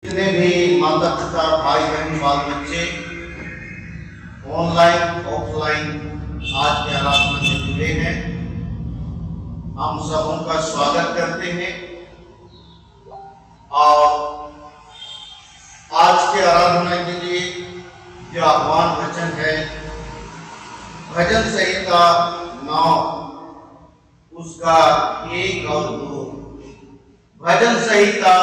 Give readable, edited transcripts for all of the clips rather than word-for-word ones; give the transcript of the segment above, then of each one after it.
जितने भी माता पिता भाई बहन बाल बच्चे ऑनलाइन ऑफलाइन आज के आराधना में जुड़े हैं, हम सब उनका स्वागत करते हैं। और आज के आराधना के लिए जो आह्वान वचन है भजन संहिता 9 उसका 1 और 2। भजन संहिता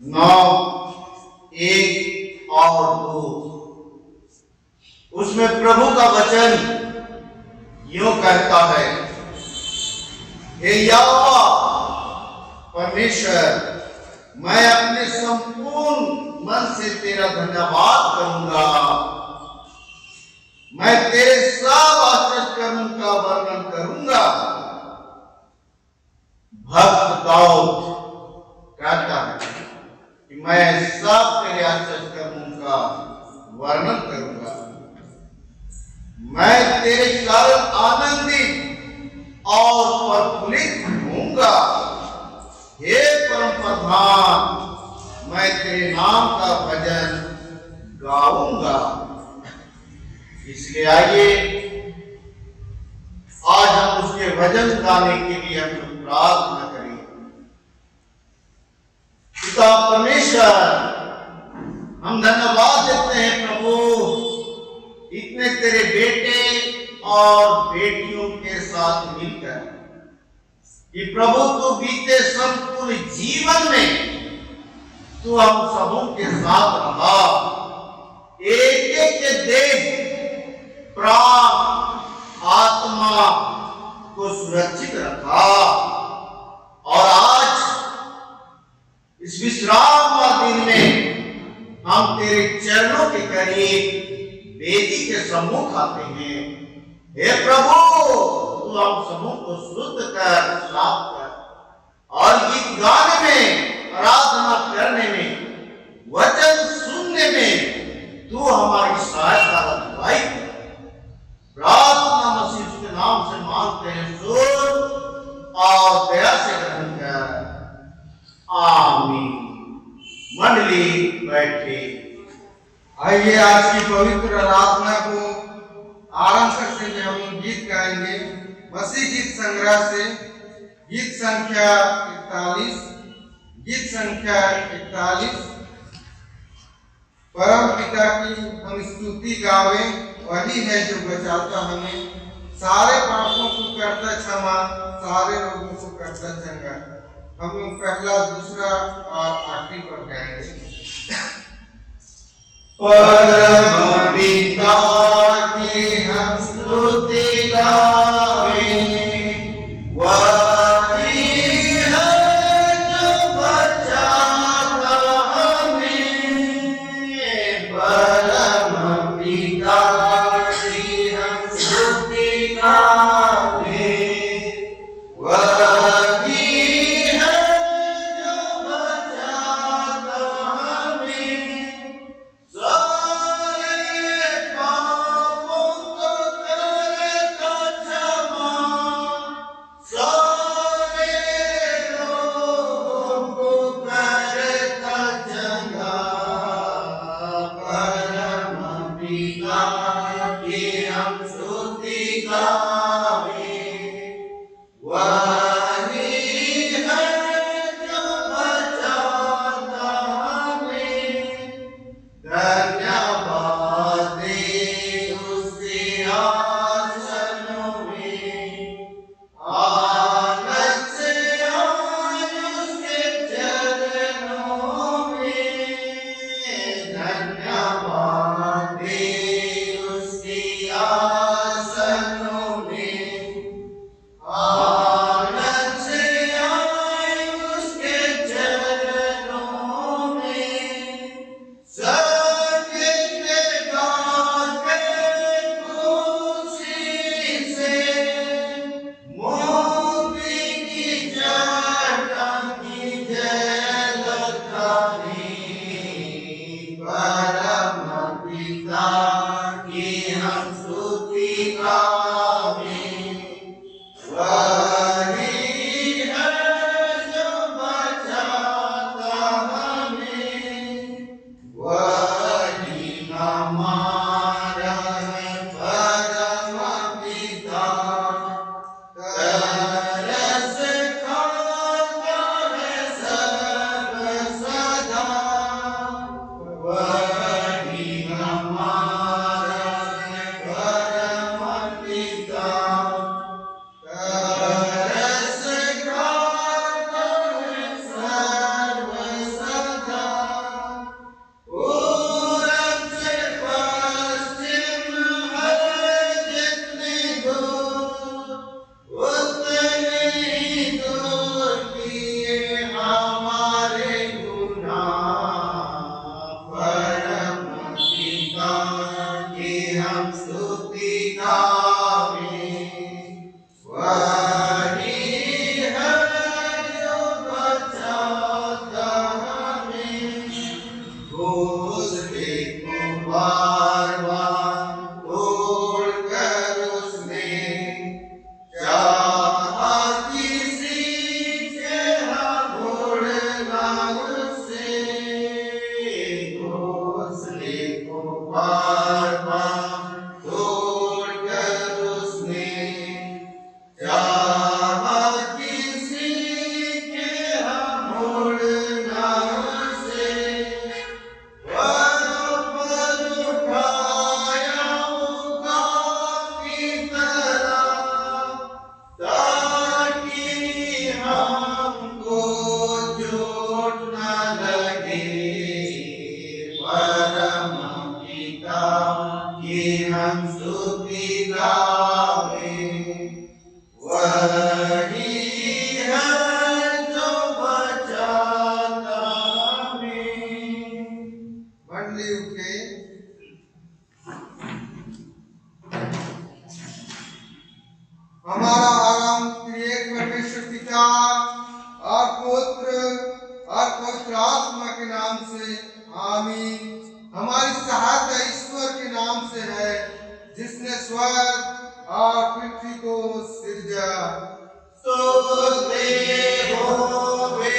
9 1 और 2 उसमें प्रभु का वचन यूं कहता है, हे यहोवा परमेश्वर, मैं अपने संपूर्ण मन से तेरा धन्यवाद करूंगा। मैं तेरे सब आश्चर्य कर्मों का वर्णन करूंगा। भक्त दाऊद कहता है कि मैं सब तेरे आश्चर्य कर्मों का वर्णन करूंगा। मैं तेरे कारण आनंदित और प्रफुल्लित होऊंगा। हे परम प्रधान, मैं तेरे नाम का भजन गाऊंगा। इसलिए आइए आज हम उसके भजन गाने के लिए हम प्रार्थना करें। पिता परमेश्वर, हम धन्यवाद देते हैं प्रभु, इतने तेरे बेटे और बेटियों के साथ मिलकर कि प्रभु तू बीते संपूर्ण जीवन में तू हम सबों के साथ रहा। एक एक के देह प्राण आत्मा को सुरक्षित रखा। और आज इस विश्राम दिन में हम तेरे चरणों के करीब वेदी के सम्मुख आते हैं। हे प्रभु, तू हम सबों को शुद्ध कर, साफ कर और गीत गाने में, आराधना करने में, वचन सुनने में तू हमारी सहायता अगुवाई कर। प्रार्थना मसीह के नाम से मांगते हैं, सुन और दया से ग्रहण कर। आमीन। मंडली बैठे। आइए आज की पवित्र आराधना को आरंभ करते हुए हम गीत गाएंगे मसीह गीत संग्रह से गीत संख्या 41। गीत संख्या 41। परम पिता की हम स्तुति गावे, वही है जो बचाता हमें, सारे पापों को करता क्षमा, सारे रोगों को करता चंगा। हम पहला, दूसरा और आखिरी पर गाएंगे। परम पिता की हम स्तुति गावे, वही है जो बचाता हमें। परम पिता की हम स्तुति गावे, वही है जो बचाता हमें। सारे स्तुति गावे, वही है जो बचाता हमें। मंडली उठे। हमारा आरंभ त्रिएक परमेश्वर पिता और पुत्र और पवित्र आत्मा के नाम से आमीन। हमारी सहायता ईश्वर के नाम से है, जिसने स्वर्ग और पृथ्वी को सिरजा। स्तुति होवे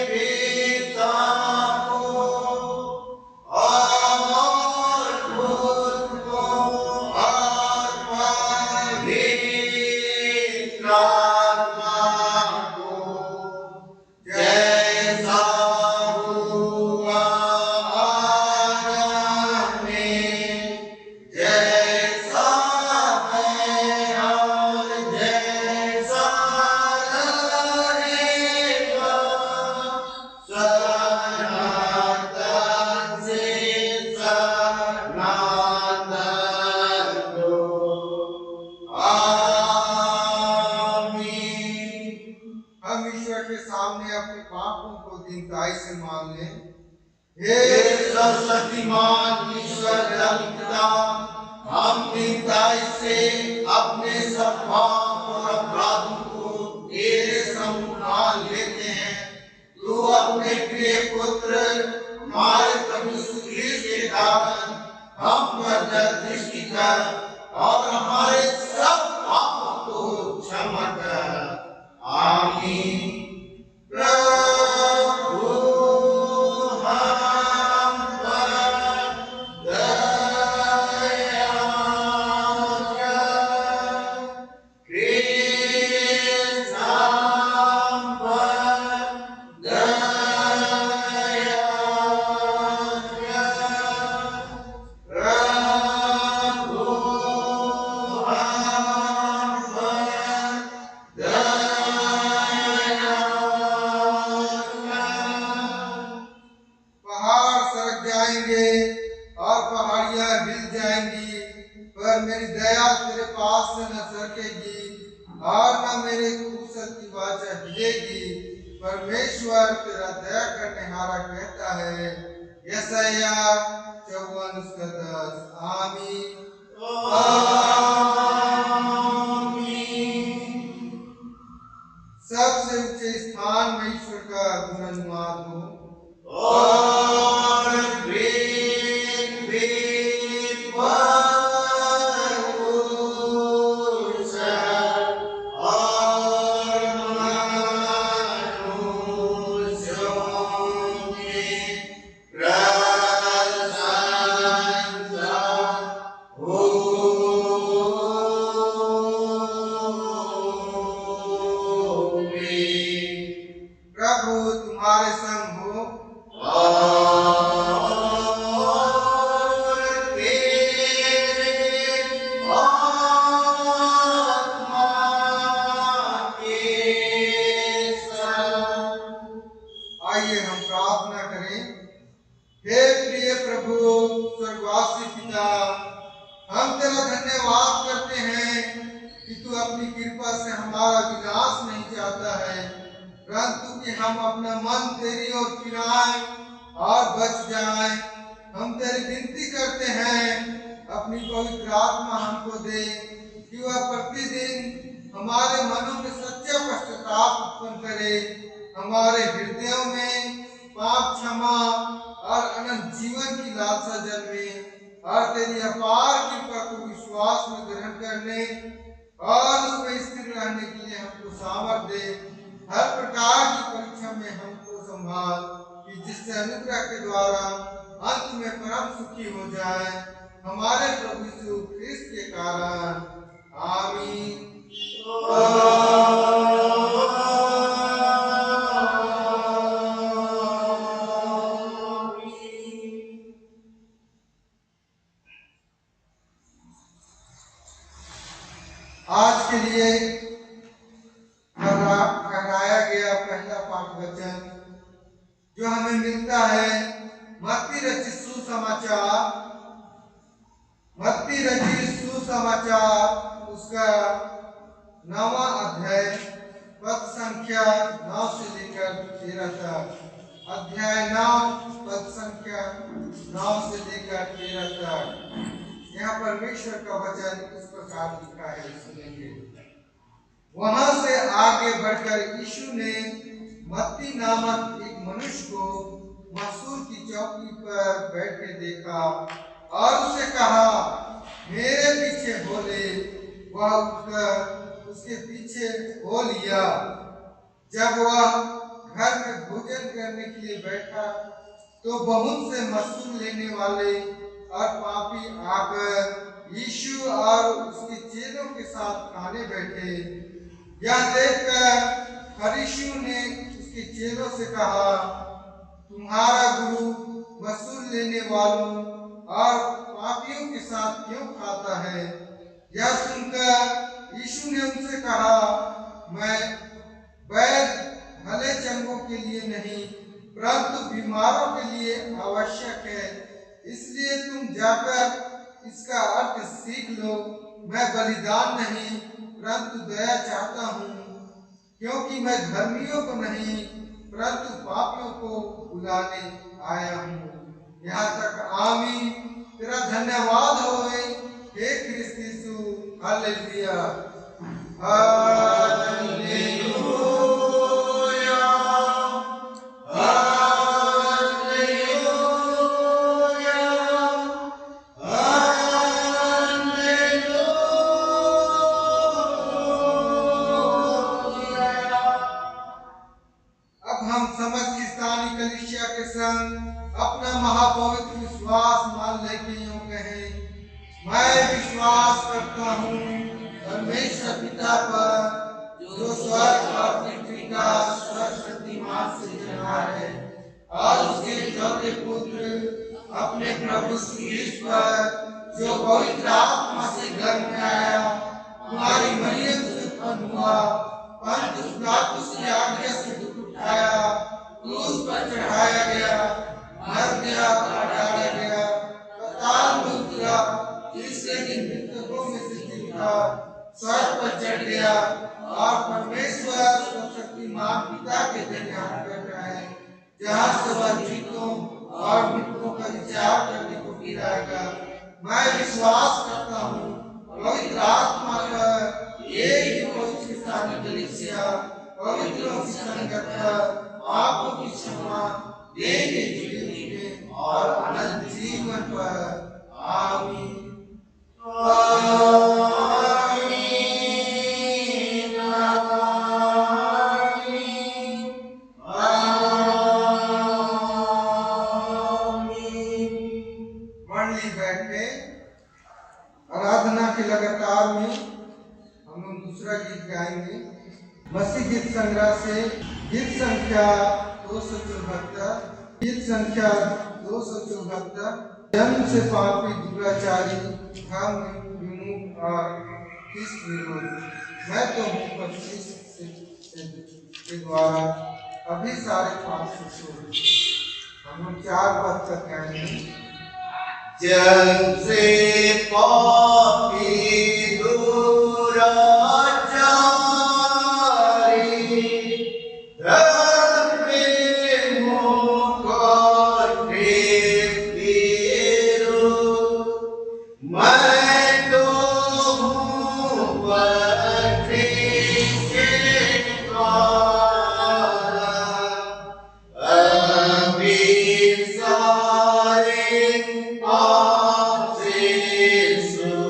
पिता को और पुत्र को और पवित्र आत्मा को, जैसा हुआ आरंभ में, जैसा है और जैसा रहेगा, सनातन से सनातन को। आमीन। हम ईश्वर के सामने अपने पापों को दीनताई से मान लें। हे सर्वशक्तिमान ईश्वर पिता, हम दीनताई से अपने सब पाप और अपराधों को तेरे सम्मान लेते हैं। तू अपने प्रिय पुत्र हमारे प्रभु यीशु ख्रीस्त के कारण हम पर दृष्टि कर और हमारे सब पापों को क्षमा कर। आमीन। प्रभु हम पर दया कर, ख्रीस्त हम पर दया कर, प्रभु हम पर दया कर। पहाड़ सरक जाएंगे और पहाड़ियां हिल जाएंगी, पर मेरी दया तेरे पास से न सरकेगी और न मेरे कुशल की वाचा हिलेगी। परमेश्वर तेरा दया करने हारा कहता है। यशाया 54:10। आमीन। सबसे ऊंचे स्थान में ईश्वर का गुणानुवाद हो। और प्रेम भरपूर सर और मनुष्यों की प्रशंसा होवे। प्रभु तुम्हारे संग हो। और तेरे आत्मा के संग। आइए हम प्रार्थना करें। हे प्रिय प्रभु स्वर्गवासी पिता, हम तेरा धन्यवाद करते हैं कि तू अपनी कृपा से हमारा विनाश नहीं चाहता है, परंतु कि हम अपना मन तेरी ओर फिराएं और बच जाएं। हम तेरी विनती करते हैं, अपनी पवित्र आत्मा हमको दे कि वह प्रतिदिन हमारे मनों में सच्चा पश्चाताप उत्पन्न करे, हमारे हृदयों में पाप क्षमा और अनंत जीवन की लालसा जन्मे, और तेरी अपार कृपा को विश्वास में ग्रहण करने और उसमें स्थिर रहने के लिए हमको सामर्थ्य दे। हर प्रकार की परीक्षा में हमको संभाल, कि जिससे अनुग्रह के द्वारा अंत में परम सुखी हो जाए, हमारे प्रभु यीशु ख्रीस्त के कारण। आमीन। आज के लिए ठहराया गया पहला पाठ वचन जो हमें मिलता है मत्ती रचित सुसमाचार, मत्ती रचित सुसमाचार उसका 9वां अध्याय पद संख्या 9 से लेकर 13 तक। अध्याय 9 पद संख्या 9 से लेकर 13 तक। यहाँ परमेश्वर का वचन इस प्रकार लिखा है, सुनेंगे। वहां से आगे बढ़कर यीशु ने मत्ती नामक एक मनुष्य को मसूर की चौकी पर बैठे देखा और उसे कहा, मेरे पीछे हो ले। वह उठकर उसके पीछे हो लिया। जब वह घर में भोजन करने के लिए बैठा तो बहुत से मसूर लेने वाले और पापी आकर यीशु और उसके चेलों के साथ खाने बैठे। यह देखकर फरीसियों ने उसके चेलों से कहा, तुम्हारा गुरु मसूर लेने वालों और पापियों के साथ क्यों खाता है? यह सुनकर यीशु ने उनसे कहा, मैं वैद्य भले चंगों के लिए नहीं परंतु बीमारों के लिए आवश्यक है। इसलिए तुम जाकर इसका अर्थ सीख लो। मैं बलिदान नहीं परंतु दया चाहता हूँ, क्योंकि मैं धर्मियों को नहीं परंतु पापियों को बुलाने आया हूँ। यहाँ तक आमीन। तेरा धन्यवाद होवे हे क्रिस्त यीशु। हालेलुया, हालेलुया, कलीसिया के संग अपना महापवित्र विश्वास मान लेके यूं कहे, मैं विश्वास करता हूँ परमेश्वर पिता पर जो स्वर्ग और पृथ्वी का सर्वशक्तिमान सृजनहार है और उसके चौथे पुत्र अपने प्रभु यीशु पर जो पवित्र आत्मा से गर्भ में आया, तुम्हारी मरियम से उत्पन्न हुआ, पंतियुस पिलातुस की आज्ञा से दुख उठाया, क्रूस पर चढ़ाया गया, मर गया, काटा गया, पाताल में उतरा, तीसरे दिन मृतकों में से जी उठा, स्वर्ग पर चढ़ गया और परमेश्वर सर्वशक्तिमान पिता के दाहिने बैठा है, जहाँ से वह जीवितों और मृतकों का विचार करने को फिर आएगा। मैं विश्वास करता हूँ पवित्र आत्मा पर, एक ही पवित्र स्थानीय कलीसिया, पवित्रों की संगत पर, पापों की क्षमा, देंगे जीवन और अनंत जीवन पर। आमीन, आमीन, आमीन। मंडली बैठे आराधना के लगातार में हम लोग दूसरा गीत गाएंगे। मसीह गीत संग्रह से गीत संख्या 274। गीत संख्या 274। जन्म से पापी दुराचारी हम विमुख और किस विरोध, मैं तो हूँ पर के द्वारा अभी सारे पाप से छोड़। हम लोग 4 पद तक गाएंगे। जन्म से पापी दुराचारी So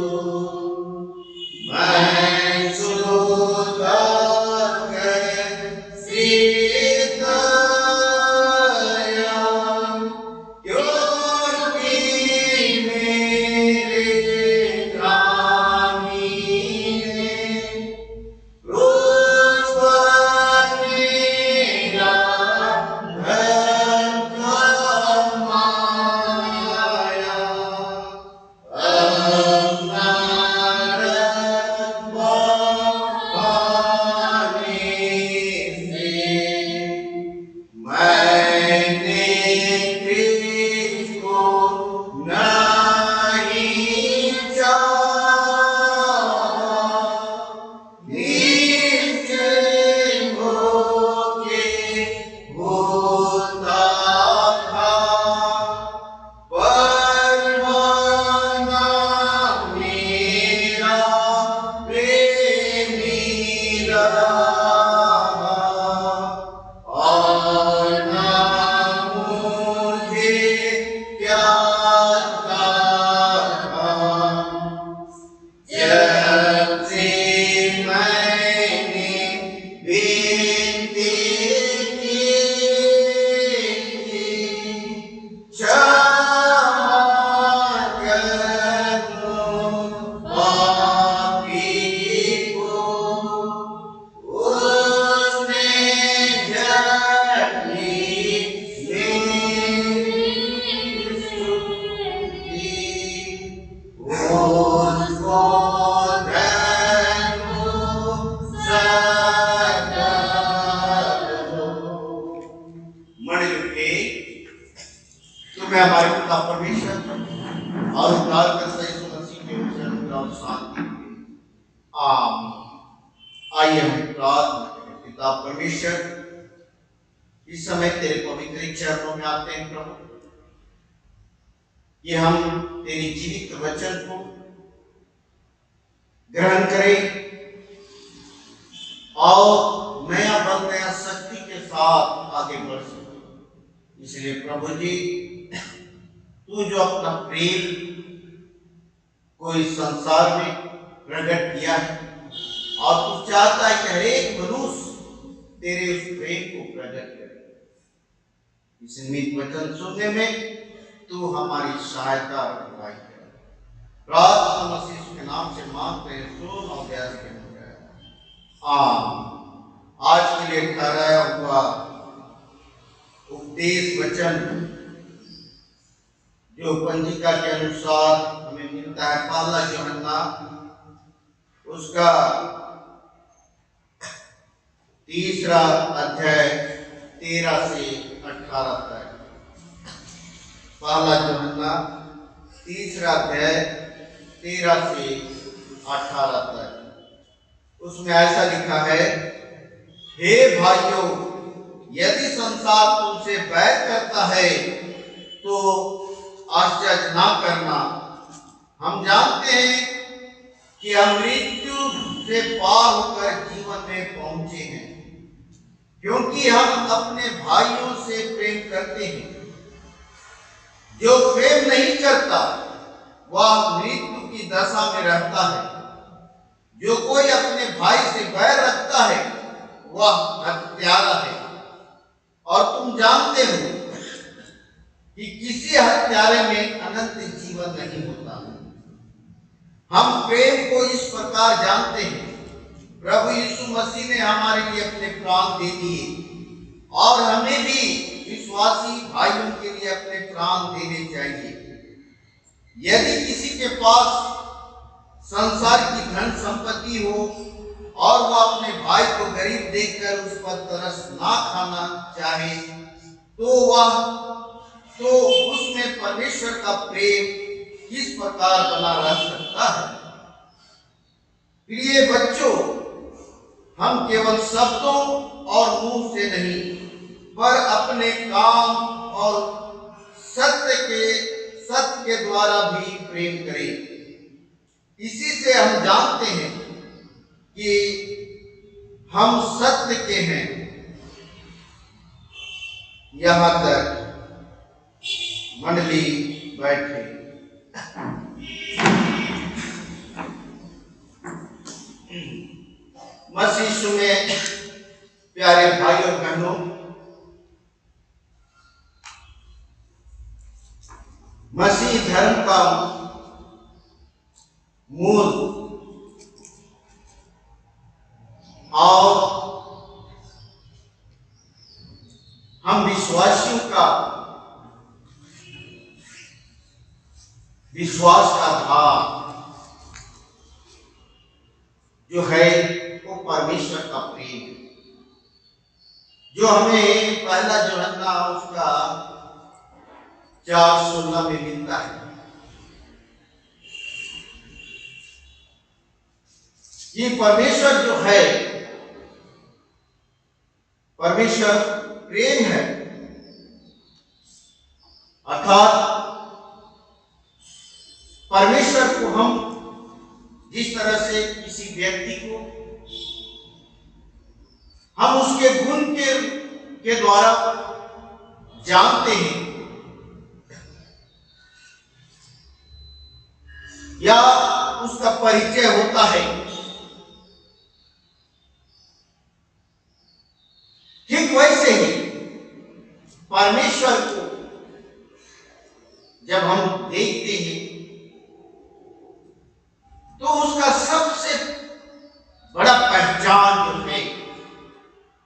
जाता जब से मैंने बेनती की क्षमा कर दो पापी को उसने झटली मेरी स्तुति उसको तुम्हें हमारे पिता परमेश्वर और उद्धारकर्ता यीशु मसीह के अनुग्रह और शांति आमीन। आइए हम प्रार्थना करें। पिता परमेश्वर, इस समय तेरे पवित्र चरणों में आते हैं प्रभु, ये हम तेरी जीवित वचन को ग्रहण करें और नया बल नया शक्ति के साथ आगे बढ़ सके। इसलिए प्रभु जी, तू जो अपना प्रेम को इस संसार में प्रकट किया है और तू चाहता है कि हर एक मनुष्य तेरे उस प्रेम को प्रकट करे, इस निमित्त वचन सुनने में तू हमारी सहायता और अगुवाई करे। प्रार्थना मसीह के नाम से मांगते हैं, सुन और दया से आमीन। आज के लिए ठहराया हुआ उपदेश वचन जो पंजिका के अनुसार हमें मिलता है, पहला यूहन्ना उसका 3 अध्याय 13 से 18 तक। पहला यूहन्ना 3 अध्याय 13 से 18 तक। उसमें ऐसा लिखा है, हे भाइयों, यदि संसार तुमसे बैर करता है तो आश्चर्य ना करना। हम जानते हैं कि हम मृत्यु से पार होकर जीवन में पहुंचे हैं, क्योंकि हम अपने भाइयों से प्रेम करते हैं। जो प्रेम नहीं करता वह मृत्यु की दशा में रहता है। जो कोई अपने भाई से बैर रखता है वह हत्यारा है, और तुम जानते हो कि किसी हत्यारे में अनंत जीवन नहीं होता। हम प्रेम को इस प्रकार जानते हैं, प्रभु यीशु मसीह ने हमारे लिए अपने प्राण दे दिए और हमें भी विश्वासी भाइयों के लिए अपने प्राण देने चाहिए। यदि किसी के पास संसार की धन संपत्ति हो और वह अपने भाई को गरीब देखकर उस पर तरस ना खाना चाहे तो उसमें परमेश्वर का प्रेम किस प्रकार बना रह सकता है। प्रिय बच्चों, हम केवल शब्दों और मुंह से नहीं पर अपने काम और सत्य के द्वारा भी प्रेम करें। इसी से हम जानते हैं कि हम सत्य के हैं। यहां तक मंडली बैठे। मसीह में प्यारे भाई और बहनों, मसीह धर्म का मूल और हम विश्वासियों का विश्वास का आधार जो है वो परमेश्वर का प्रेम, जो हमें पहला यूहन्ना उसका 4:16 में मिलता है। ये परमेश्वर जो है, परमेश्वर प्रेम है, अर्थात परमेश्वर को हम जिस तरह से किसी व्यक्ति को हम उसके गुण के द्वारा जानते हैं, या उसका परिचय होता है। ठीक वैसे ही परमेश्वर को जब हम देखते हैं तो उसका सबसे बड़ा पहचान जो है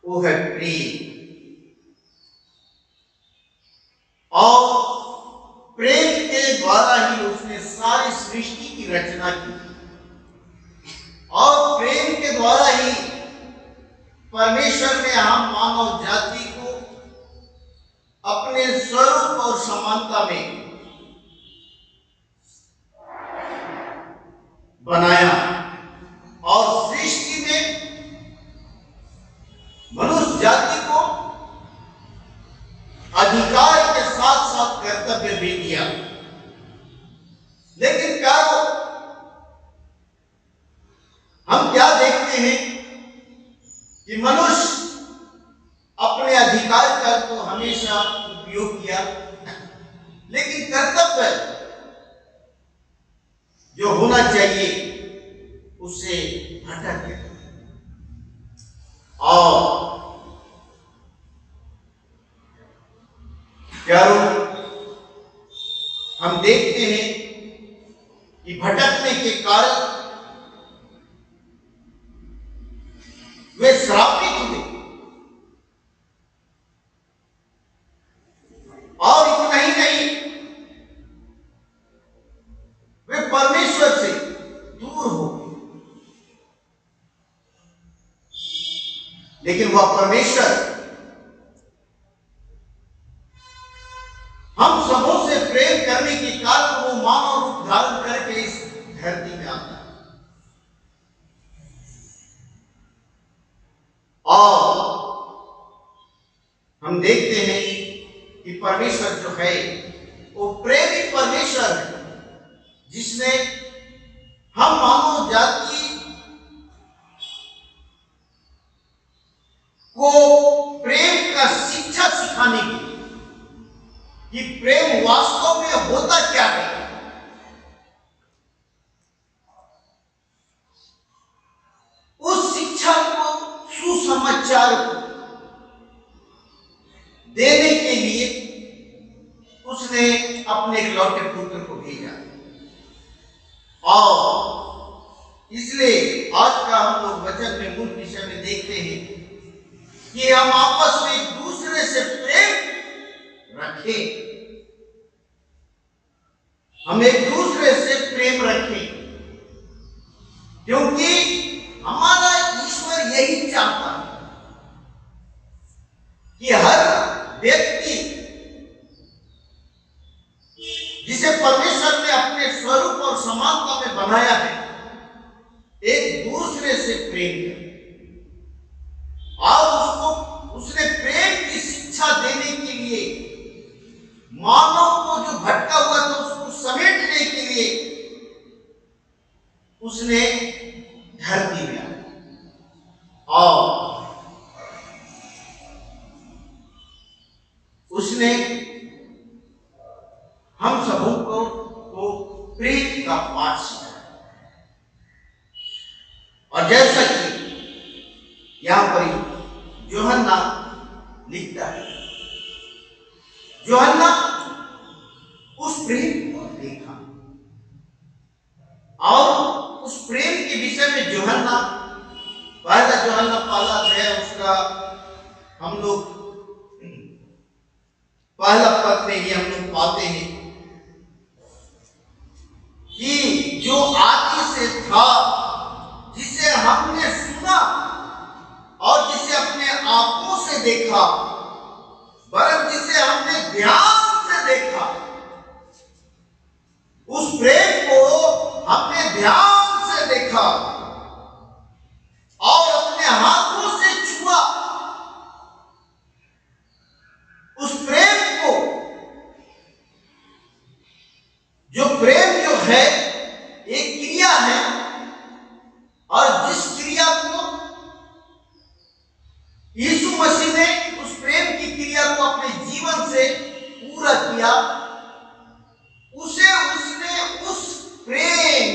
वो है प्रेम। और प्रेम के द्वारा ही उसने सारी सृष्टि की रचना की और प्रेम के द्वारा ही परमेश्वर ने हम मानव जाति को अपने स्वरूप और समानता में बनाया और सृष्टि में मनुष्य जाति को अधिकार के साथ साथ कर्तव्य भी दिया। लेकिन प्यारो, हम क्या देखते हैं कि मनुष्य अपने अधिकार का तो हमेशा उपयोग किया, लेकिन कर्तव्य जो होना चाहिए उससे भटक गया। और प्यारो, हम देखते हैं कि भटकने के कारण वे श्रापित हुए। और इतना ही नहीं, वे परमेश्वर से दूर हो गए। लेकिन वह परमेश्वर हम सबों से प्रेम करने के कारण वो मानव रूप धारण करके इस धरती में आता है। और हम देखते हैं कि परमेश्वर जो है वो प्रेमी परमेश्वर है, जिसने हम मानव जाति को प्रेम का शिक्षा सिखाने के लिए कि प्रेम वास्तव में होता क्या है, उस शिक्षा को, सुसमाचार को देने के लिए उसने अपने इकलौते पुत्र को भेजा। और इसलिए आज का हम लोग वचन में मूल विषय में देखते हैं कि हम आपस में एक दूसरे से प्रेम रखें। हम एक दूसरे से प्रेम रखें, क्योंकि हमारा ईश्वर यही चाहता है कि हर व्यक्ति जिसे परमेश्वर ने अपने स्वरूप और समानता में बनाया है, एक दूसरे से प्रेम करे। और उसने प्रेम की शिक्षा देने के लिए मानव को जो भटका हुआ था उसको समेटने के लिए उसने धरती में आया और उसने हम सबों को प्रेम का पाठ सिखाया। और जैसा कि यहां पर यूहन्ना लिखता है, यूहन्ना उस प्रेम को देखा और उस प्रेम के विषय में यूहन्ना पहला अध्याय उसका हम लोग पहला पद में ही हम लोग पाते हैं कि जो आदि से था, जिसे हमने सुना और जिसे अपने आंखों से देखा, वरन जिसे हमने ध्यान से देखा, उस प्रेम को हमने ध्यान से देखा और अपने हाथों से छुआ। उस प्रेम को, जो प्रेम जो है एक क्रिया है, और जिस क्रिया को यीशु मसीह ने उस प्रेम की क्रिया को अपने जीवन से पूरा किया, उसे उसने उस प्रेम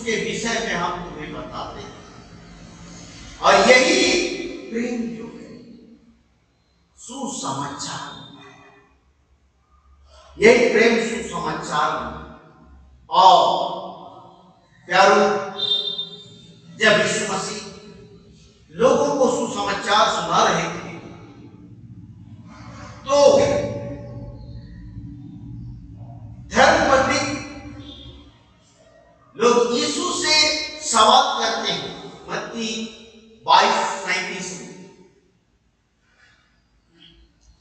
उसके विषय में हम तुम्हें बताते हैं। और यही प्रेम जो है सुसमाचार, यही प्रेम सुसमाचार। और प्यारो, जब यीशु मसीह लोगों को सुसमाचार सुना रहे थे तो धर्म पंडित लोग यीशु से सवाल करते हैं। मत्ती 22:37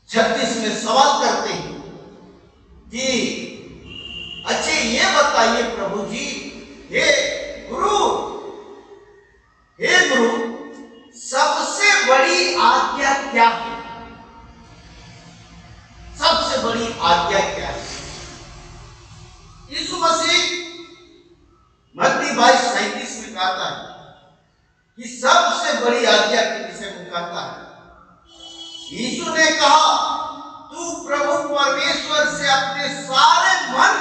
36 में सवाल करते हैं कि अच्छे ये बताइए प्रभु जी, हे गुरु, सबसे बड़ी आज्ञा क्या है? सबसे बड़ी आज्ञा क्या है? यीशु मसीह मत्ती 22:37 में कहता है कि सबसे बड़ी आज्ञा के विषय में कहता है। यीशु ने कहा, तू प्रभु परमेश्वर से अपने सारे मन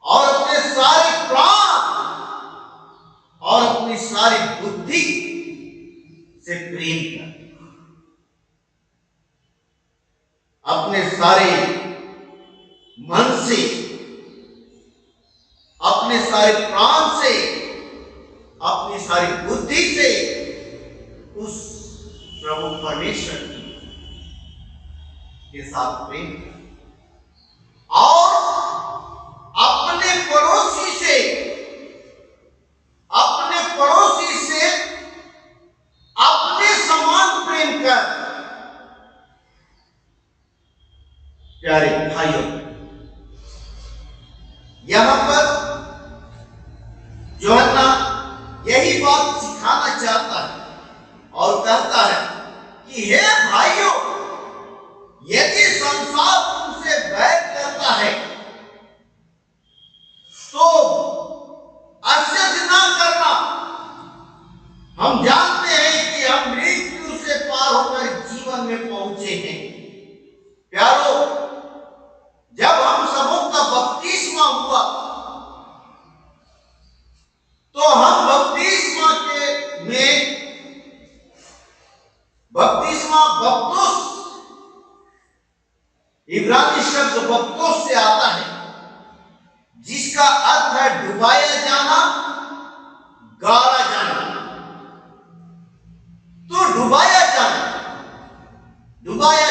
और अपने सारे प्राण और अपनी सारी बुद्धि से प्रेम कर। अपने सारे मन से, अपने सारे प्राण से, अपनी सारी बुद्धि से उस प्रभु परमेश्वर के साथ प्रेम कर। और अपने पड़ोसी से अपने समान प्रेम कर। प्यारे भाइयों, यहां पर यूहन्ना यही बात सिखाना चाहता है और कहता है कि हे भाइयों, यदि संसार तुमसे बैर करता है तो आश्चर्य ना करना। हम जानते हैं कि हम मृत्यु से पार होकर जीवन में पहुंचे हैं। प्यारो, जब हम सबों का बपतिस्मा हुआ तो हम बपतिस्मा बपतुस, इब्रानी शब्द बपतुस से आता है, जिसका अर्थ है डुबाया जाना, गाड़ा जाना। तो डुबाया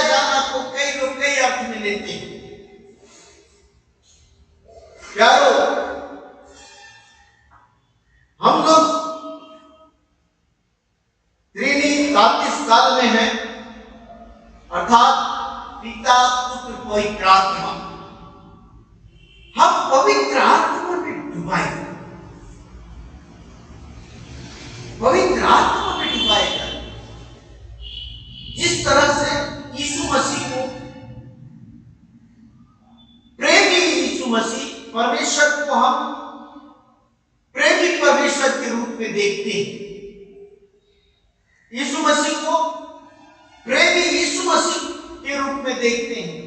जाना को कई लोग कई अर्थ में लेते हैं। प्यारो, हम लोग त्रिनी तात्विक काल में हैं, अर्थात पिता, पुत्र, पवित्र आत्मा। हम पवित्र आत्मा में डुबाए, पवित्र आत्मा में डुबाए गए। जिस तरह से यीशु मसीह को, प्रेमी यीशु मसीह परमेश्वर को हम प्रेमी परमेश्वर के रूप में देखते हैं, यीशु मसीह को प्रेमी यीशु मसीह के रूप में देखते हैं,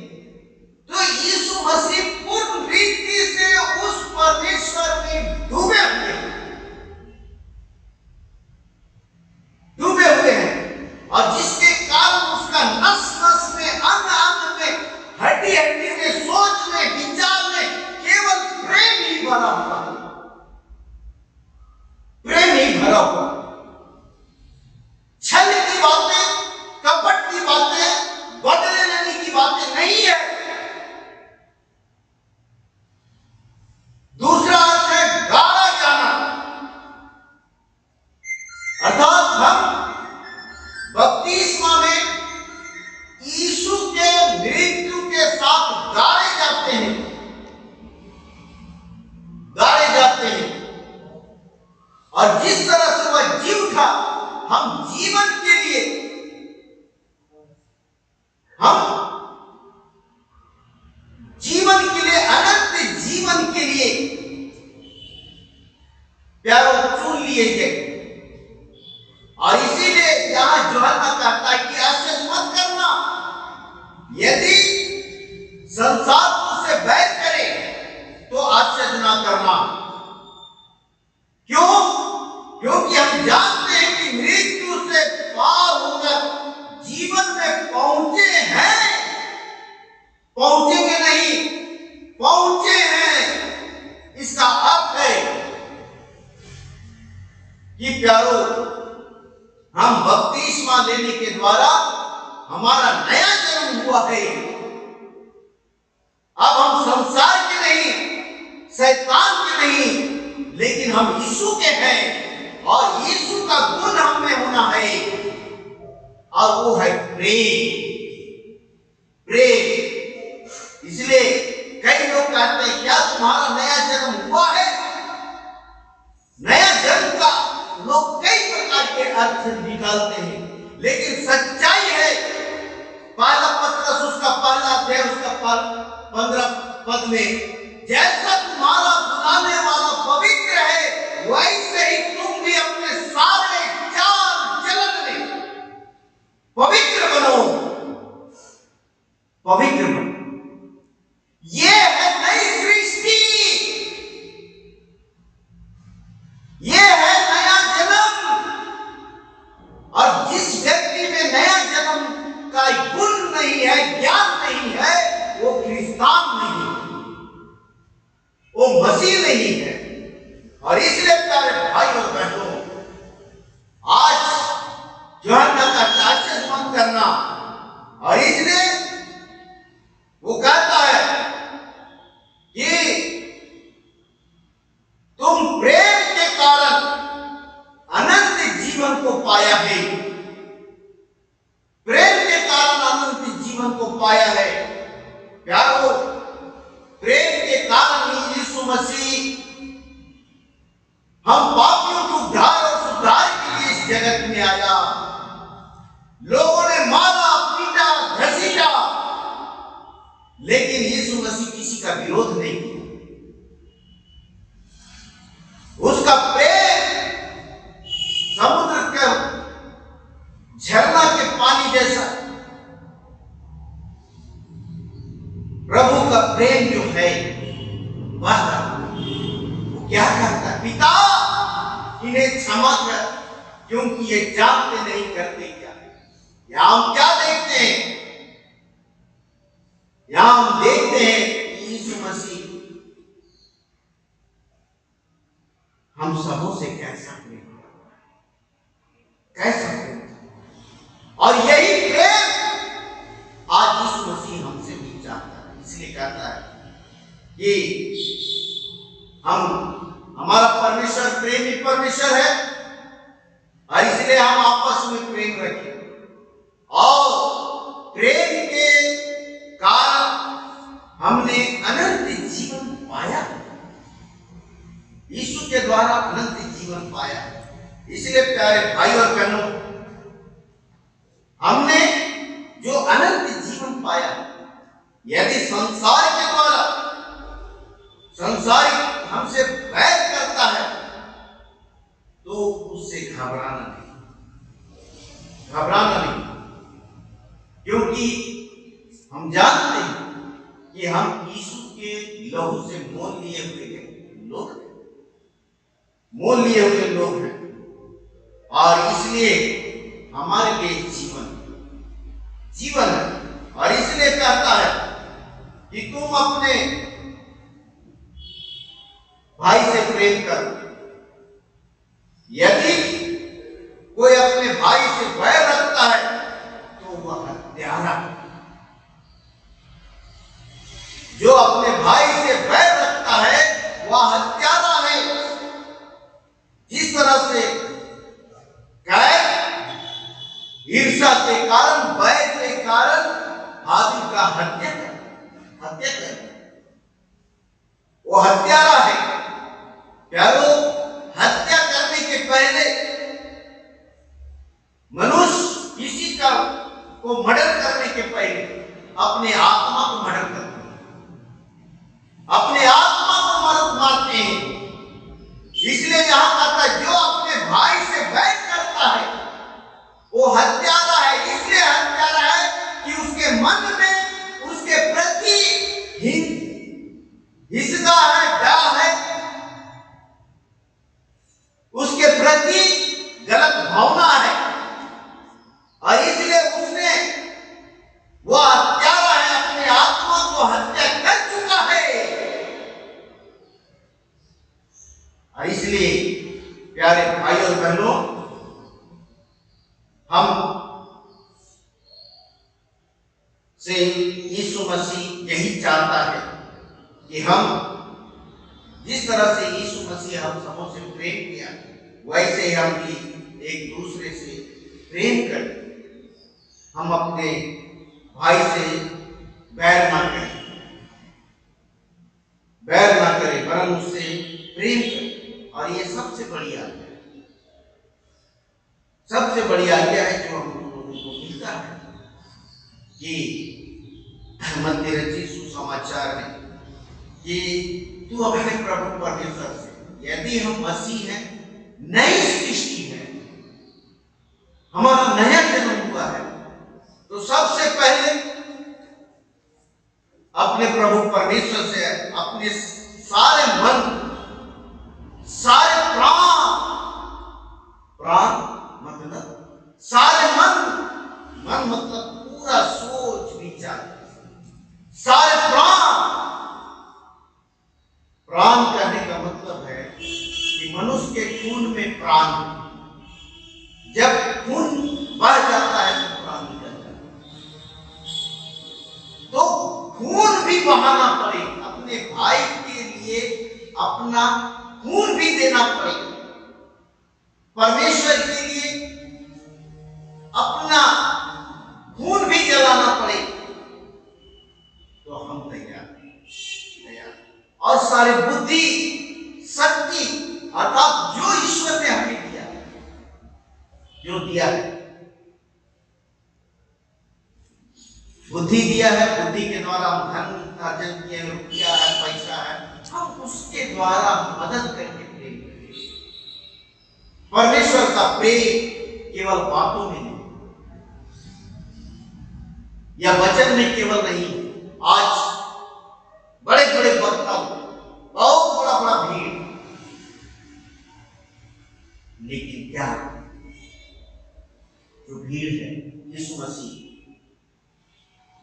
तो यीशु मसीह पूर्ण रीति से उस परमेश्वर में डूबे हुए हैं। और जिसके कारण उसका नस नस में, अंग अंग में, हड्डी हड्डी में, सोच में, विचार में केवल प्रेम ही भरा हुआ, प्रेम ही भरा हुआ। छल की बातें, कपट की बातें, बदले लेने की बातें नहीं है। दूसरा अर्थ है गाड़ा जाना, अर्थात हम बपतिस्मा में यीशु के मृत्यु के साथ गाड़े जाते हैं। और जिस तरह से वह जी उठा, हम जीवन के लिए, अनंत जीवन के लिए प्यारो चुन लिए गए। और इसीलिए यहां यूहन्ना कहता है कि आश्चर्य मत करना, यदि संसार तुझसे बैर करे तो आश्चर्य ना करना। क्यों? क्योंकि हम जानते हैं कि मृत्यु से पार होकर जीवन में पहुंचे हैं, पहुंचेंगे नहीं, पहुंचे हैं। इसका अर्थ है कि प्यारो, हम बपतिस्मा लेने के द्वारा हमारा नया जन्म हुआ है। अब हम संसार के नहीं, शैतान के नहीं, लेकिन हम यीशु के हैं और यीशु का गुण हम में होना है और वो है प्रेम। प्रेम। इसलिए कई लोग कहते हैं, क्या तुम्हारा नया जन्म हुआ है? नया जन्म का लोग कई प्रकार के अर्थ निकालते हैं, लेकिन सच्चाई है पहला पत्रस उसका पहला अध्याय उसका 15 पद में, जैसा तुम्हारा बुलाने वाला पवित्र है, वैसे ही तुम भी अपने सारे चाल चलन में पवित्र बनो, पवित्र बनो। ये है नई सृष्टि, ये है नया जन्म। और जिस व्यक्ति में नया जन्म का गुण नहीं है, ज्ञान नहीं है, वो क्रिस्तान नहीं है, वो मसीह नहीं है। और इसलिए प्यारे भाई और बहनों, आज यूहन्ना का टाचस बंद करना, और इसलिए वो कहता है कि तुम प्रेम के कारण अनंत जीवन को पाया है, प्रेम के कारण अनंत जीवन को पाया है। प्यारो, प्रेम के कारण ही यीशु मसीह हम पापियों को उद्धार और सुधार के लिए इस जगत में आया। लोगों ने मारा, पीटा, घसीटा, लेकिन यीशु मसीह किसी का विरोध नहीं किया। उसका प्रेम समुद्र के झरना के पानी जैसा। प्रभु का प्रेम जो है वो क्या करता है? पिता, इन्हें क्षमा कर, क्योंकि ये जानते नहीं करते क्या। यहां हम क्या देखते हैं? यहां हम देखते हैं कि यीशु मसीह हम सबों से कैसा प्रेम, कैसा प्रेम। और यही प्रेम आज यीशु मसीह हमसे भी चाहता है। इसलिए कहता है कि हमारा परमेश्वर प्रेमी परमेश्वर है, और इसलिए हम आपस में प्रेम रखें। और प्रेम के कारण हमने अनंत जीवन पाया, यीशु के द्वारा अनंत जीवन पाया। इसलिए प्यारे भाई और बहनों, हमने जो अनंत जीवन पाया, यदि संसार के द्वारा संसारी हमसे वैर करता है, तो उससे घबराना नहीं, घबराना नहीं। क्योंकि हम जानते हैं कि हम यीशु के लहू से मोल लिए हुए लोग हैं, मोल लिए हुए लोग हैं। और इसलिए हमारे लिए जीवन है। और इसलिए कहता है कि तुम अपने भाई से प्रेम करो। यदि कोई अपने भाई से वैर रखता है तो वह हत्यारा है। जो अपने भाई से वैर रखता है वह हत्यारा है। जिस तरह से कैन ईर्ष्या के कारण, वैर के कारण हाबिल का हत्या कर, वो हत्यारा है। प्यारो, हत्या करने के पहले मनुष्य किसी का को मर्डर करने के पहले अपने आत्मा को मर्डर करते हैं, अपने आत्मा को मारते हैं। इसलिए यहां कहता है जो अपने भाई से वैर करता है वो हत्यारा है। इसलिए हत्यारा है कि उसके मन में उसके प्रति हिंसा है, डर है, इसलिए प्यारे भाई और बहनों, हम से यीशु मसीह यही चाहता है कि हम जिस तरह से यीशु मसीह हम सबों से प्रेम किया, वैसे हम भी एक दूसरे से प्रेम करें। हम अपने भाई से बैर ना करें वरन उससे प्रेम करें। और ये सबसे बड़ी आज्ञा है, सबसे बड़ी आज्ञा है जो हम लोगों को मिलता है कि मत्ती रचित सुसमाचार है कि तू अपने प्रभु परमेश्वर से, यदि हम मसीह हैं, नई सृष्टि है, हमारा नया जन्म हुआ है, तो सबसे पहले अपने प्रभु परमेश्वर से अपने सारे मन, सारे प्राण मतलब सारे मन मतलब पूरा सोच विचार, सारे प्राण करने का मतलब है कि मनुष्य के खून में प्राण, जब खून बढ़ जाता है तो प्राण निकल जाता है। तो खून भी बहाना पड़े, अपने भाई के लिए अपना खून भी देना पड़े, परमेश्वर के लिए अपना खून भी जलाना पड़े, तो हम तैयार। और सारी बुद्धि शक्ति अर्थात जो ईश्वर ने हमें दिया, जो दिया है, बुद्धि दिया है, बुद्धि के द्वारा हम धन अर्जन किए, रुपया है, पैसा है, हम उसके द्वारा मदद करके प्रेम करें। परमेश्वर का प्रेम केवल बातों में नहीं या वचन में केवल नहीं। आज बड़े बड़े वक्ता, बहुत बड़ा बड़ा भीड़, लेकिन क्या जो भीड़ है, यीशु मसीह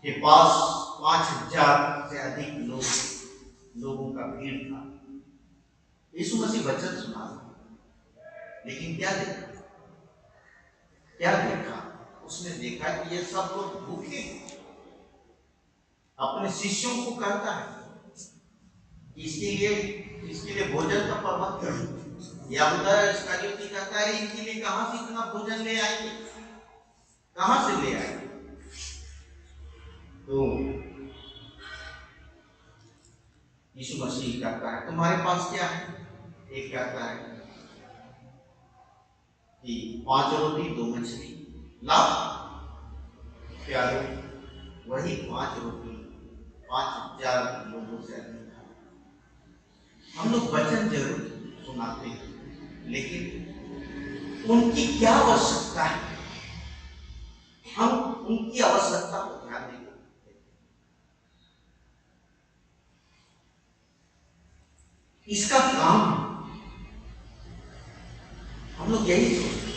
के पास 5000 से अधिक लोगों का भीड़ था। यीशु मसीह वचन सुना, लेकिन क्या देखा? उसने देखा कि ये सब लोग भूखे हैं। अपने शिष्यों को कहता है इसके लिए भोजन का प्रबंध करो। यहूदा इस्करियोती कहता है इनके लिए कहां से इतना भोजन ले आएंगे, कहां से ले आएंगे? तो यीशु मसीह कहता है तुम्हारे पास क्या है? एक कहता है कि 5 रोटी 2 मछली लाओ। प्यारो, वही 5 रोटी 5000 लोगों से अधिक। हम लोग वचन जरूर सुनाते हैं, लेकिन उनकी क्या आवश्यकता है, हम उनकी आवश्यकता को ध्यान देंगे। इसका काम हम लोग यही सोचते,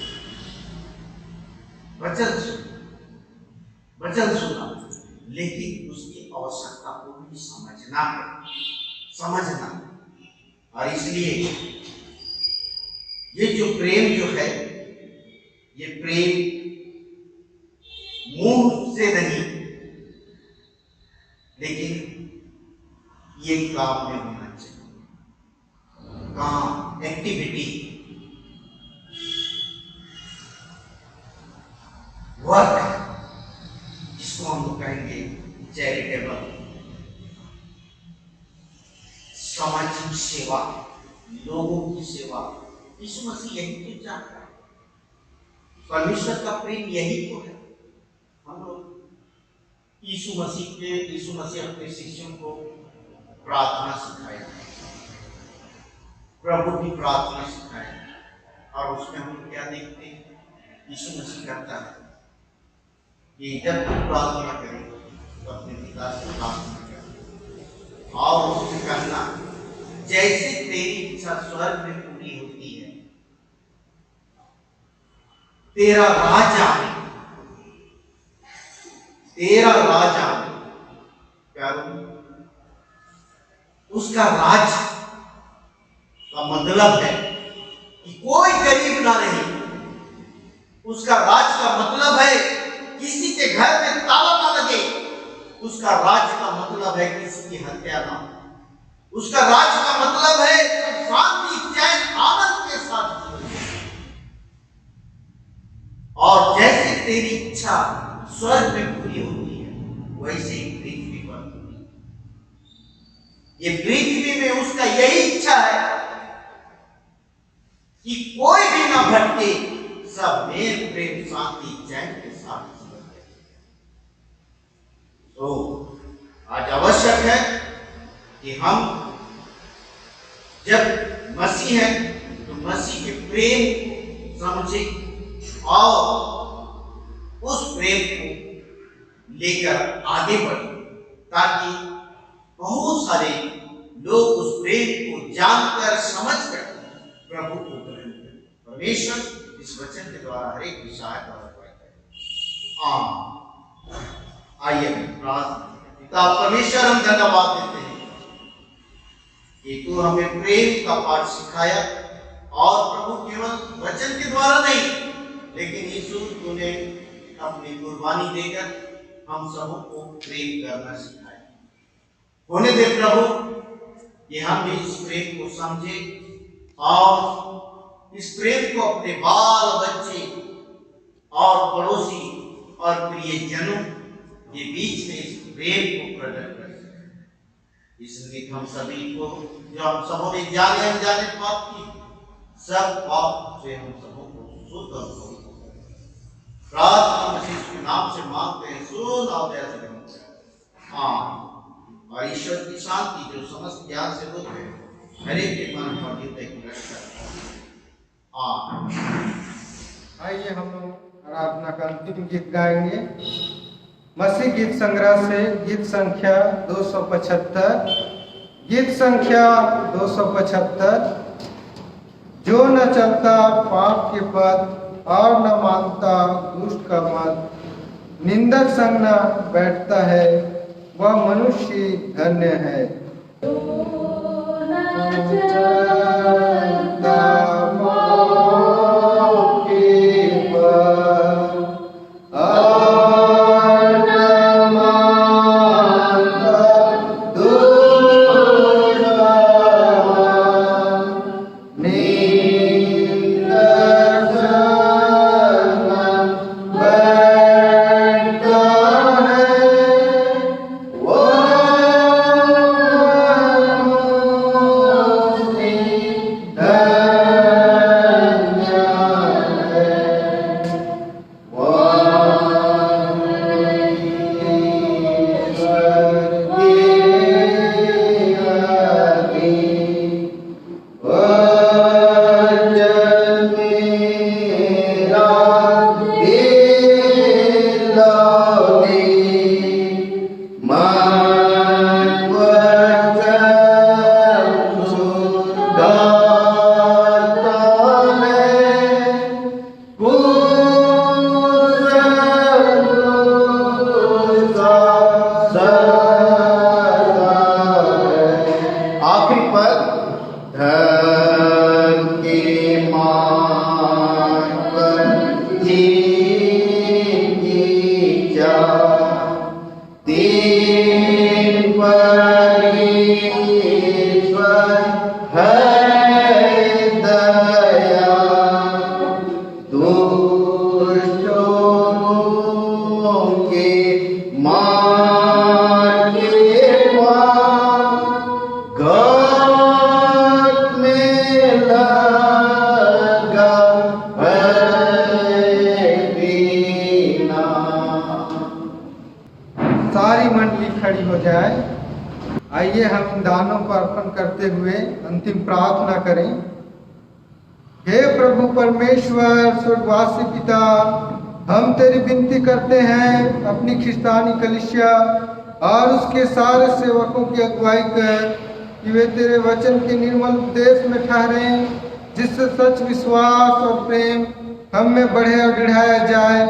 वचन सुना, लेकिन उसकी आवश्यकता को भी समझना। और इसलिए ये जो प्रेम जो है, ये प्रेम मुंह से नहीं, लेकिन ये काम में होना चाहिए। काम, एक्टिविटी, वर्क, जिसको हम लोग कहेंगे चैरिटेबल, सामाजिक सेवा, लोगों की सेवा। यीशु मसीह यही तो चाहता है। परमेश्वर का प्रेम यही तो है। हम लोग यीशु मसीह अपने शिष्यों को प्रार्थना सिखाया, प्रभु की प्रार्थना सिखाया, और उसमें हम क्या देखते हैं? यीशु मसीह कहता है कि जब तुम प्रार्थना करें तो अपने पिता से प्रार्थना करें, और उसमें कहना जैसे तेरी इच्छा स्वर्ग में पूरी होती है, तेरा राज आए, प्यारो, उसका राज का मतलब है उसका राज का मतलब है किसी के घर में ताला ना लगे। उसका राज का मतलब है किसी की हत्या ना हो। उसका राज का मतलब है शांति चैन आनंद के साथ जीवन। और जैसे तेरी इच्छा स्वर्ग में पूरी होती है, वैसे ही पृथ्वी पर पूरी। ये पृथ्वी में उसका यही इच्छा है कि कोई भी ना भटके, सब मेल प्रेम शांति चैन के साथ जीवन करें। तो आज आवश्यक है कि हम जब मसीह हैं तो मसीह के प्रेम को समझे और उस प्रेम को लेकर आगे बढ़े, ताकि बहुत सारे लोग उस प्रेम को जानकर समझकर प्रभु को ग्रहण करें। परमेश्वर इस वचन के द्वारा हर एक की सहायता और करें। आइए प्रार्थना। पिता परमेश्वर, हम धन्यवाद देते हैं कि तू हमें प्रेम का पाठ सिखाया, और प्रभु केवल वचन के द्वारा नहीं, लेकिन यीशु तूने अपनी कुर्बानी देकर हम सबों को प्रेम करना सिखाया। होने दे प्रभु कि हम भी इस प्रेम को समझे और इस प्रेम को अपने बाल बच्चे और पड़ोसी और प्रियजनों के बीच में इस प्रेम को प्रकट कर सकें। इसलिए हम सभी को, जो हम सबों ने जाने अनजाने पाप की, सब पाप से हम सबों को शुद्ध और पवित्र करें। प्रार्थना मसीह के नाम से मांगते हैं, सुन और दया से करें। और ईश्वर की शांति जो समस्त ज्ञान से होते हैं, हर एक के मन और हृदय की रक्षा करें। आइए हम लोग आराधना का अंतिम गीत गाएंगे। मसीह गीत संग्रह से गीत संख्या 275। गीत संख्या 275। जो न चलता पाप के पथ और न मानता दुष्ट का मत, निंदक संग न बैठता है, वह मनुष्य धन्य है। सारी मंडली खड़ी हो जाए। आइए हम दानों को अर्पण करते हुए अंतिम प्रार्थना करें। हे प्रभु परमेश्वर स्वर्गवासी पिता, हम तेरी विनती करते हैं अपनी ख्रिस्तानी कलीसिया और उसके सारे सेवकों की अगुवाई कर कि वे तेरे वचन के निर्मल उपदेश में ठहरे, जिससे सच विश्वास और प्रेम हम में बढ़े और बढ़ाया जाए।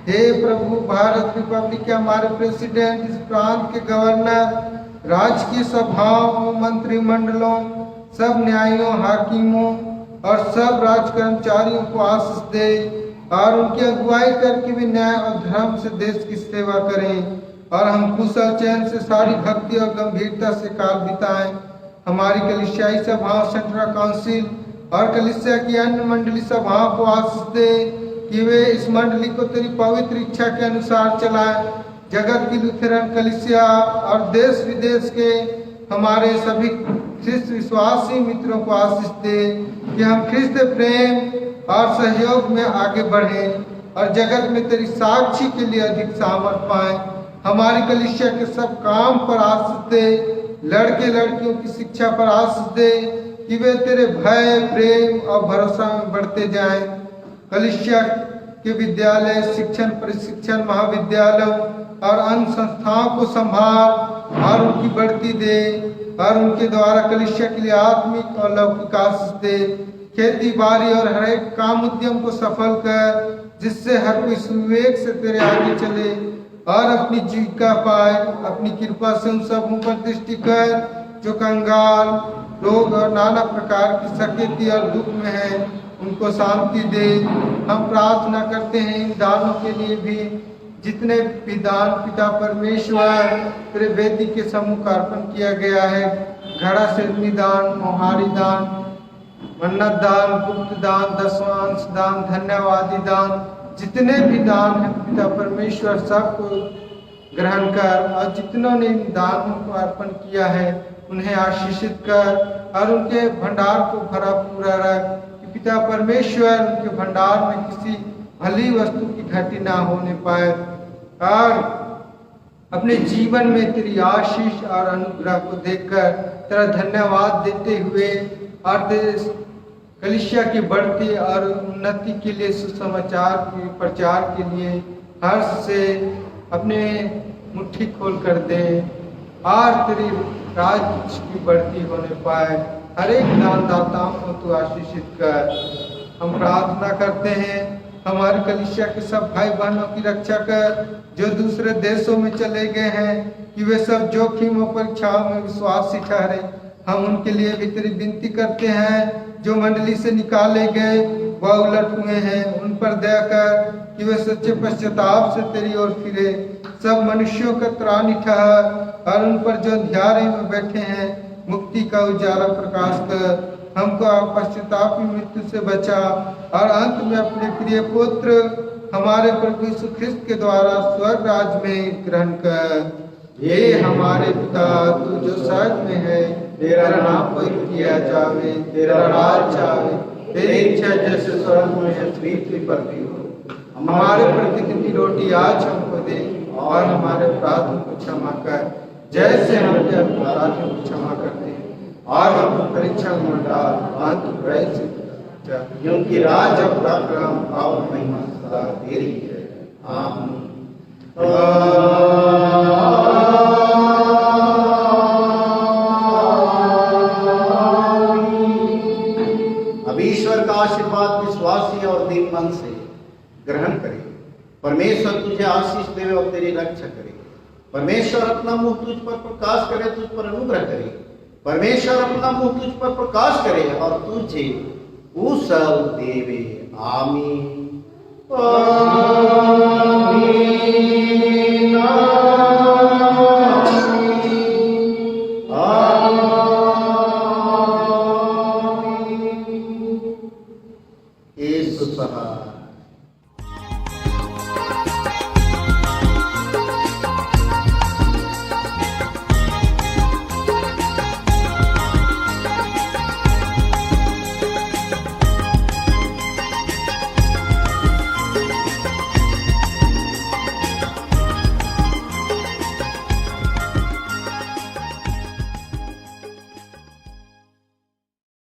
हे प्रभु, भारत रिपब्लिक के हमारे प्रेसिडेंट, इस प्रांत के गवर्नर, राजकीय सभाओं, मंत्रिमंडलों, सब न्यायियों, हाकिमों और सब राज कर्मचारियों को आशीष दे। और उनकी अगुवाई करके भी न्याय और धर्म से देश की सेवा करें और हम कुशल चैन से सारी भक्ति और गंभीरता से काल बिताएं। हमारी कलीसियाई सभाओं, सेंट्रल काउंसिल और कलीसिया की अन्य मंडली सभाओं को आशीष दे कि वे इस मंडली को तेरी पवित्र इच्छा के अनुसार चलाएं। जगत की लुथेरन कलीसिया और देश विदेश के हमारे सभी ख्रिस्त विश्वासी मित्रों को आशीष दे कि हम ख्रिस्त प्रेम और सहयोग में आगे बढ़ें और जगत में तेरी साक्षी के लिए अधिक सामर्थ पाएं। हमारी कलीसिया के सब काम पर आशीष दे, लड़के लड़कियों की शिक्षा पर आशीष दे कि वे तेरे भय, प्रेम और भरोसा में बढ़ते जाएं। कलीसिया के विद्यालय, शिक्षण, प्रशिक्षण, महाविद्यालयों और अन्य संस्थाओं को संभाल और उनकी बढ़ती दे और उनके द्वारा कलीसिया के लिए आत्मिक और लौकिक आशीष दे। खेती बाड़ी और हर एक काम उद्यम को सफल कर, जिससे हर कोई सुविवेक से तेरे आगे चले और अपनी जीविका पाए। अपनी कृपा से उन सबों पर दृष्टि कर जो कंगाल, रोग और नाना प्रकार की सकेती और दुख में है, उनको शांति दे। हम प्रार्थना करते हैं इन दानों के लिए भी, जितने भी दान पिता परमेश्वर तेरे वेदी के सम्मुख अर्पण किया गया है। घड़ा सिरनी दान, मोहारी दान, मन्नत दान, गुप्त दान, दशवांश दान, धन्यवादी दान, जितने भी दान हैं पिता परमेश्वर सबको ग्रहण कर और जितनों ने इन दानों को अर्पण किया है उन्हें आशीषित कर और उनके भंडार को भरा पूरा रख कि पिता परमेश्वर उनके भंडार में किसी भली वस्तु की घटी ना होने पाए और अपने जीवन में तेरी आशीष और अनुग्रह को देखकर तेरा धन्यवाद देते हुए और तेरे कलीसिया की बढ़ती और उन्नति के लिए, सुसमाचार के प्रचार के लिए हर्ष से अपने मुट्ठी खोल कर दे और तेरी राज्य की बढ़ती होने पाए। हर एक दानदाताओं को तू आशीषित कर। हम प्रार्थना करते हैं हमारी कलीसिया के सब भाई बहनों की रक्षा कर जो दूसरे देशों में चले गए हैं, कि वे सब जोखिम और परीक्षाओं में विश्वासी ठहरे। हम उनके लिए भी तेरी विनती करते हैं जो मंडली से निकाले गए व उलट हुए हैं, उन पर दया कर कि वे सच्चे पश्चाताप से तेरी ओर फिरे। सब मनुष्यों का त्राणी ठहर और उन पर जो अंधियारे में बैठे हैं मुक्ति का उजाला प्रकाश कर। हमको पश्चातापी मृत्यु से बचा और अंत में अपने प्रिय पुत्र हमारे प्रभु यीशु ख्रिस्त के द्वारा स्वर्ग राज्य में ग्रहण कर। ये हमारे पिता तू जो स्वर्ग में है, तेरा नाम पवित्र किया जावे, तेरा राज आवे, तेरी इच्छा जैसे स्वर्ग में है पृथ्वी पर भी हो। हमारे प्रतिदिन की रोटी आज हमको दे और हमारे अपराधों को क्षमा कर जैसे हम अपने अपराधियों को क्षमा करते हैं, और हम परीक्षा में डाल अंत बुराई से बचा, क्योंकि राज और पराक्रम और महिमा सदा तेरी है। आमीन। अब ईश्वर का आशीर्वाद विश्वासी और दीन मन से ग्रहण करे। परमेश्वर तुझे आशीष देवे और तेरी रक्षा करे। परमेश्वर अपना मुंह तुझ पर प्रकाश करे, तुझ पर अनुग्रह करे। परमेश्वर अपना मुंह तुझ पर प्रकाश करे और तुझे कुशल देवे। आमीन। आमीन।